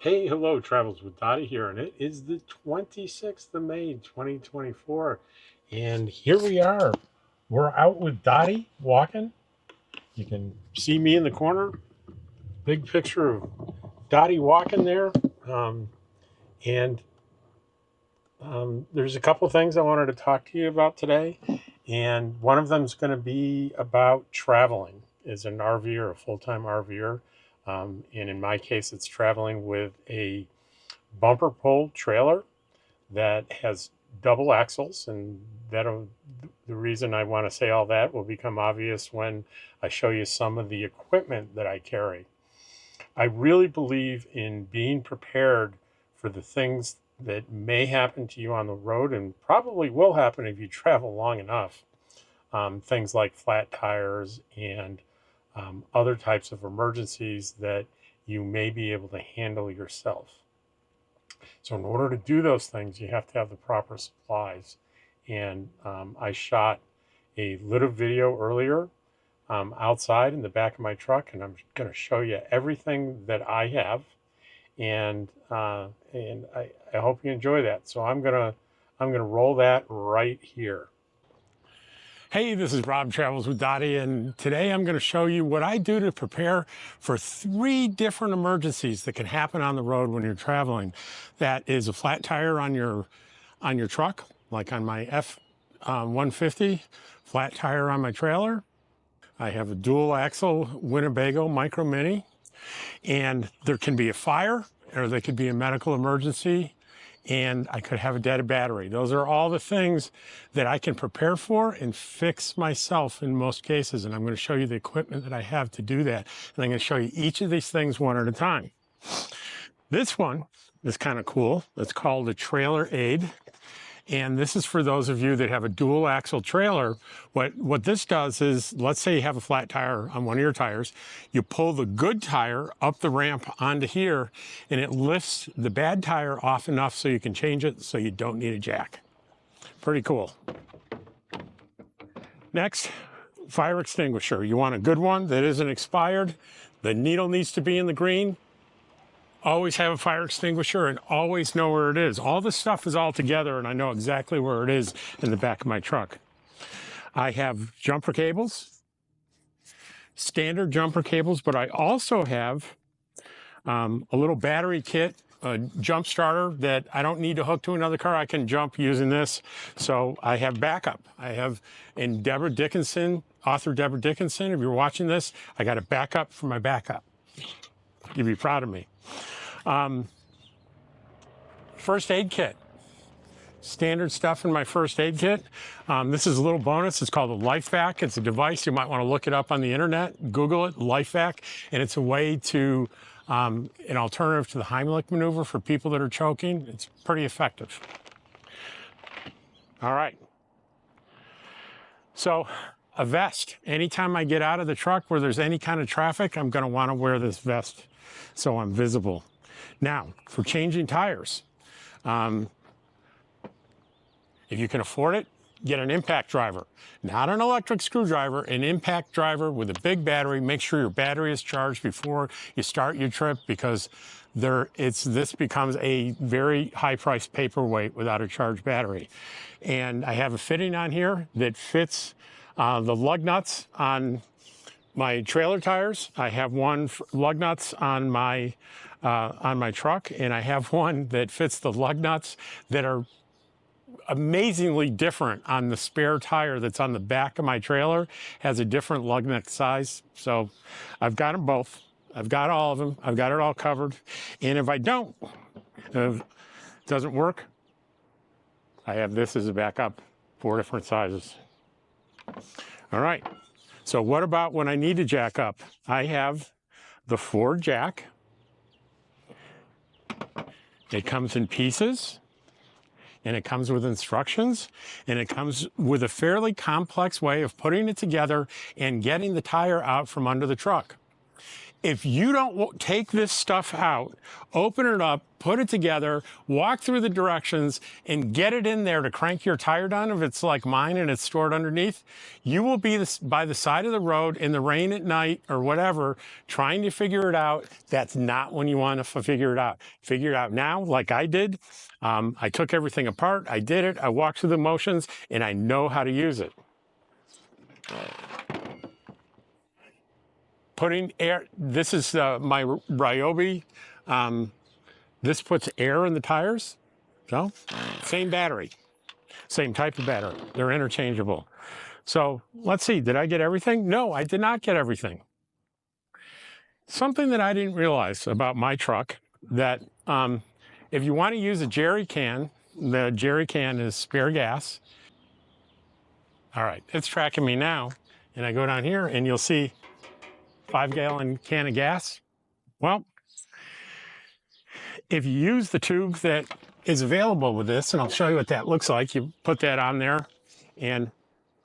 Hey, hello, Travels with Dottie here, and it is the 26th of May, 2024. And here we are. We're out with Dottie walking. You can see me in the corner. Big picture of Dottie walking there. Um, and there's a couple of things I wanted to talk to you about today. And one of them is going to be about traveling as an RVer, a full-time RVer. And in my case, it's traveling with a bumper pull trailer that has double axles, and that'll the reason I want to say all that will become obvious when I show you some of the equipment that I carry. I really believe in being prepared for the things that may happen to you on the road and probably will happen if you travel long enough. Things like flat tires and other types of emergencies that you may be able to handle yourself. So in order to do those things, you have to have the proper supplies. And I shot a little video earlier outside in the back of my truck, and I'm going to show you everything that I have. And I hope you enjoy that. So I'm gonna roll that right here. Hey, this is Rob Travels with Dottie, and today I'm going to show you what I do to prepare for 3 different emergencies that can happen on the road when you're traveling. That is a flat tire on your truck, like on my F-150, flat tire on my trailer. I have a dual axle Winnebago Micro Mini, and there can be a fire or there could be a medical emergency, and I could have a dead battery. Those are all the things that I can prepare for and fix myself in most cases. And I'm going to show you the equipment that I have to do that. And I'm going to show you each of these things one at a time. This one is kind of cool. It's called a trailer aid. And this is for those of you that have a dual axle trailer. What this does is, let's say you have a flat tire on one of your tires, you pull the good tire up the ramp onto here, and it lifts the bad tire off enough so you can change it so you don't need a jack. Pretty cool. Next, fire extinguisher. You want a good one that isn't expired. The needle needs to be in the green. Always have a fire extinguisher and always know where it is. All this stuff is all together and I know exactly where it is in the back of my truck. I have jumper cables, standard jumper cables, but I also have a little battery kit, a jump starter that I don't need to hook to another car. I can jump using this. So I have backup. I have, in Deborah Dickinson, author Deborah Dickinson, if you're watching this, I got a backup for my backup. You'd be proud of me. First aid kit. Standard stuff in my first aid kit. This is a little bonus. It's called a LifeVac. It's a device. You might want to look it up on the internet. Google it, LifeVac. And it's a way to, an alternative to the Heimlich maneuver for people that are choking. It's pretty effective. All right. So a vest. Anytime I get out of the truck where there's any kind of traffic, I'm going to want to wear this vest so I'm visible. Now, for changing tires. If you can afford it, get an impact driver. Not an electric screwdriver, an impact driver with a big battery. Make sure your battery is charged before you start your trip, because this becomes a very high-priced paperweight without a charged battery. And I have a fitting on here that fits the lug nuts on my trailer tires. I have one lug nuts on my truck, and I have one that fits the lug nuts that are amazingly different on the spare tire that's on the back of my trailer. Has a different lug nut size. So I've got them both. I've got all of them. I've got it all covered. And if I don't, if it doesn't work, I have this as a backup, 4 different sizes. All right. So what about when I need to jack up? I have the Ford jack. It comes in pieces. And it comes with instructions, and it comes with a fairly complex way of putting it together and getting the tire out from under the truck. If you don't take this stuff out, open it up, put it together, walk through the directions, and get it in there to crank your tire down, if it's like mine and it's stored underneath, you will be by the side of the road in the rain at night or whatever, trying to figure it out. That's not when you want to figure it out. Figure it out now, like I did. I took everything apart, I did it, I walked through the motions, and I know how to use it. Putting air, this is my Ryobi. This puts air in the tires. So, same battery, same type of battery. They're interchangeable. So, let's see, did I get everything? No, I did not get everything. Something that I didn't realize about my truck, that if you want to use a jerry can, the jerry can is spare gas. All right, it's tracking me now. And I go down here and you'll see 5-gallon can of gas. Well, if you use the tube that is available with this, and I'll show you what that looks like, you put that on there, and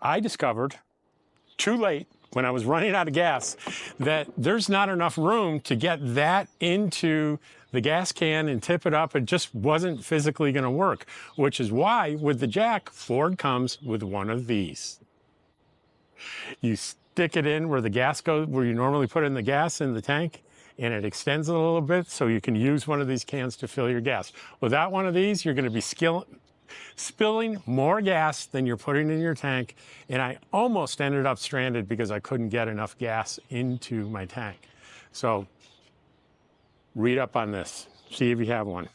I discovered, too late, when I was running out of gas, that there's not enough room to get that into the gas can and tip it up. It just wasn't physically going to work, which is why, with the jack, Ford comes with one of these. You stick it in where the gas goes, where you normally put in the gas in the tank, and it extends a little bit so you can use one of these cans to fill your gas. Without one of these, you're going to be spilling more gas than you're putting in your tank, and I almost ended up stranded because I couldn't get enough gas into my tank. So read up on this, see if you have one.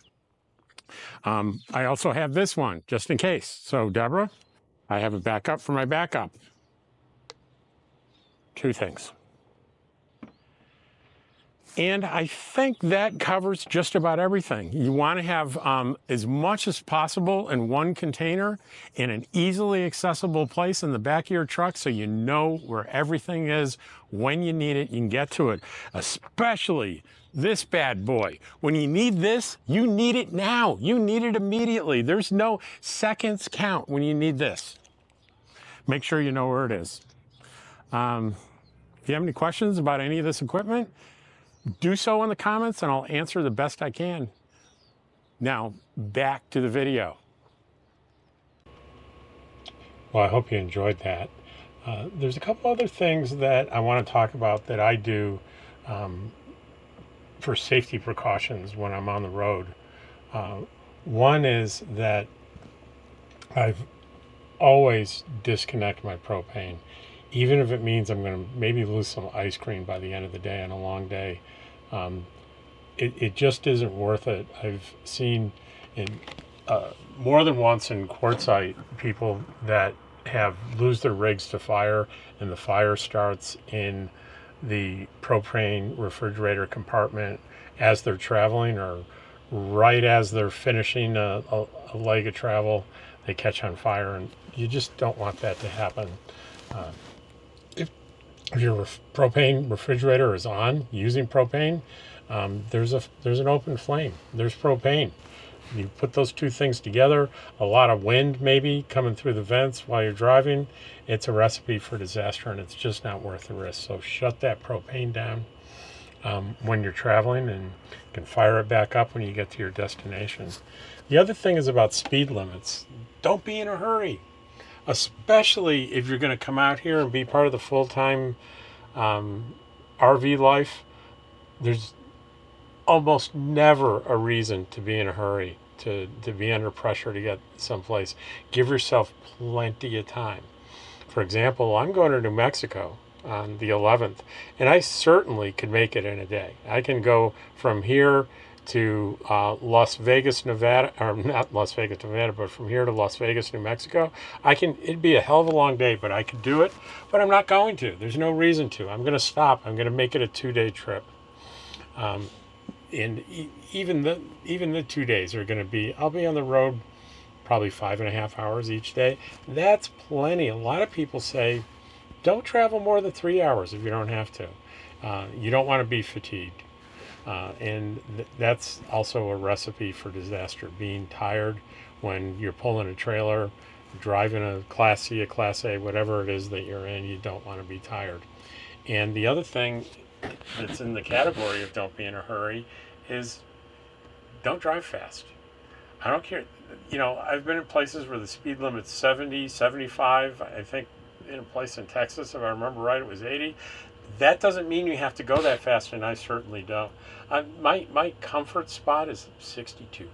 I also have this one, just in case. So Deborah, I have a backup for my backup. 2 things. And I think that covers just about everything. You want to have as much as possible in one container in an easily accessible place in the back of your truck, so you know where everything is. When you need it, you can get to it. Especially this bad boy. When you need this, you need it now. You need it immediately. There's no seconds count when you need this. Make sure you know where it is. If you have any questions about any of this equipment, do so in the comments and I'll answer the best I can. Now, back to the video. Well, I hope you enjoyed that. There's a couple other things that I want to talk about that I do for safety precautions when I'm on the road. One is that I've always disconnect my propane, even if it means I'm going to maybe lose some ice cream by the end of the day on a long day. It just isn't worth it. I've seen in more than once in quartzite people that have lose their rigs to fire, and the fire starts in the propane refrigerator compartment as they're traveling, or right as they're finishing a leg of travel, they catch on fire, and you just don't want that to happen. If your propane refrigerator is on using propane, there's an open flame. There's propane. You put those two things together, a lot of wind maybe coming through the vents while you're driving, it's a recipe for disaster, and it's just not worth the risk. So shut that propane down when you're traveling, and you can fire it back up when you get to your destination. The other thing is about speed limits. Don't be in a hurry, especially if you're going to come out here and be part of the full-time RV life. There's almost never a reason to be in a hurry, to be under pressure to get someplace. Give yourself plenty of time. For example, I'm going to New Mexico on the 11th, and I certainly could make it in a day. I can go from here to Las Vegas, Nevada, or not Las Vegas, Nevada, but from here to Las Vegas, New Mexico. It'd be a hell of a long day, but I could do it, but I'm not going to. There's no reason to. I'm going to stop. I'm going to make it a 2-day trip. And even the 2 days are going to be, I'll be on the road probably 5.5 hours each day. That's plenty. A lot of people say, don't travel more than 3 hours if you don't have to. You don't want to be fatigued. And that's also a recipe for disaster, being tired when you're pulling a trailer, driving a Class C, a Class A, whatever it is that you're in. You don't want to be tired. And the other thing that's in the category of don't be in a hurry is don't drive fast. I don't care. You know, I've been in places where the speed limit's 70, 75. I think in a place in Texas, if I remember right, it was 80. That doesn't mean you have to go that fast, and I certainly don't. My comfort spot is 62.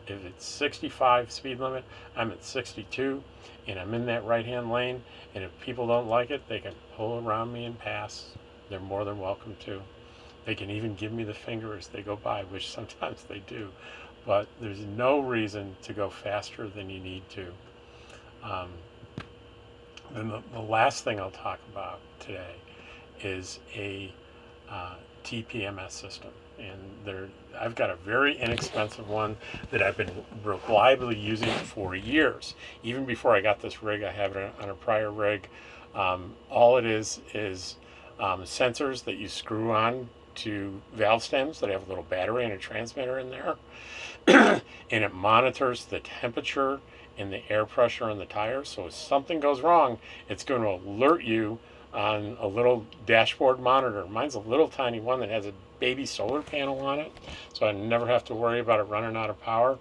If it's 65 speed limit, I'm at 62, and I'm in that right-hand lane, and if people don't like it, they can pull around me and pass. They're more than welcome to. They can even give me the finger as they go by, which sometimes they do. But there's no reason to go faster than you need to. Then the last thing I'll talk about today is a TPMS system. And I've got a very inexpensive one that I've been reliably using for years. Even before I got this rig, I have it on a prior rig. All it is sensors that you screw on to valve stems that have a little battery and a transmitter in there. And it monitors the temperature and the air pressure on the tires. So if something goes wrong, it's going to alert you on a little dashboard monitor. Mine's a little tiny one that has a baby solar panel on it, so I never have to worry about it running out of power.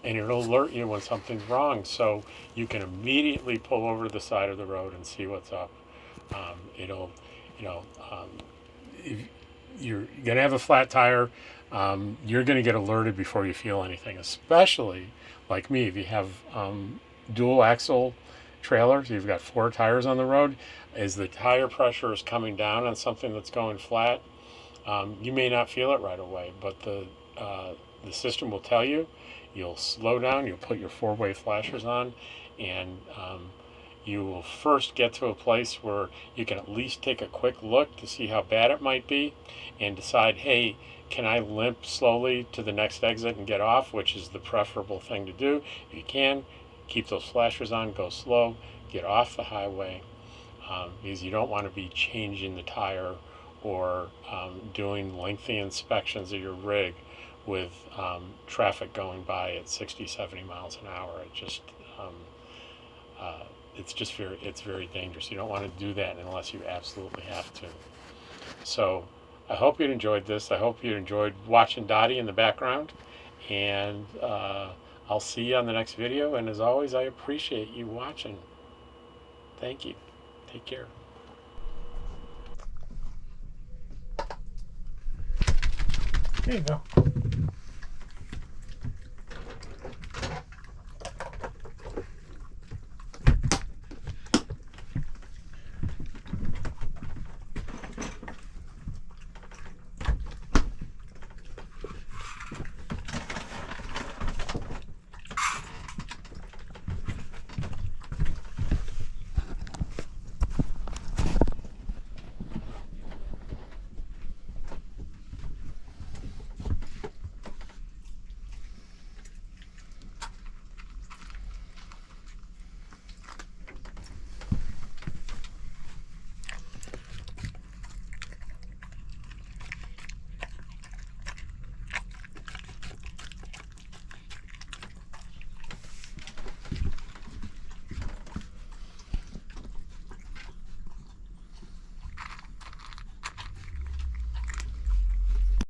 And it'll alert you when something's wrong, so you can immediately pull over to the side of the road and see what's up. It'll, you know, if you're going to have a flat tire, you're going to get alerted before you feel anything, especially like me, if you have dual axle trailers, you've got 4 tires on the road, as the tire pressure is coming down on something that's going flat, you may not feel it right away, but the system will tell you. You'll slow down, you'll put your 4-way flashers on, and you will first get to a place where you can at least take a quick look to see how bad it might be and decide, hey, can I limp slowly to the next exit and get off, which is the preferable thing to do. If you can, keep those flashers on, go slow, get off the highway, because you don't want to be changing the tire or doing lengthy inspections of your rig with traffic going by at 60, 70 miles an hour. It's very dangerous. You don't want to do that unless you absolutely have to. So I hope you enjoyed this. I hope you enjoyed watching Dottie in the background, and I'll see you on the next video. And as always, I appreciate you watching. Thank you. Take care. There you go.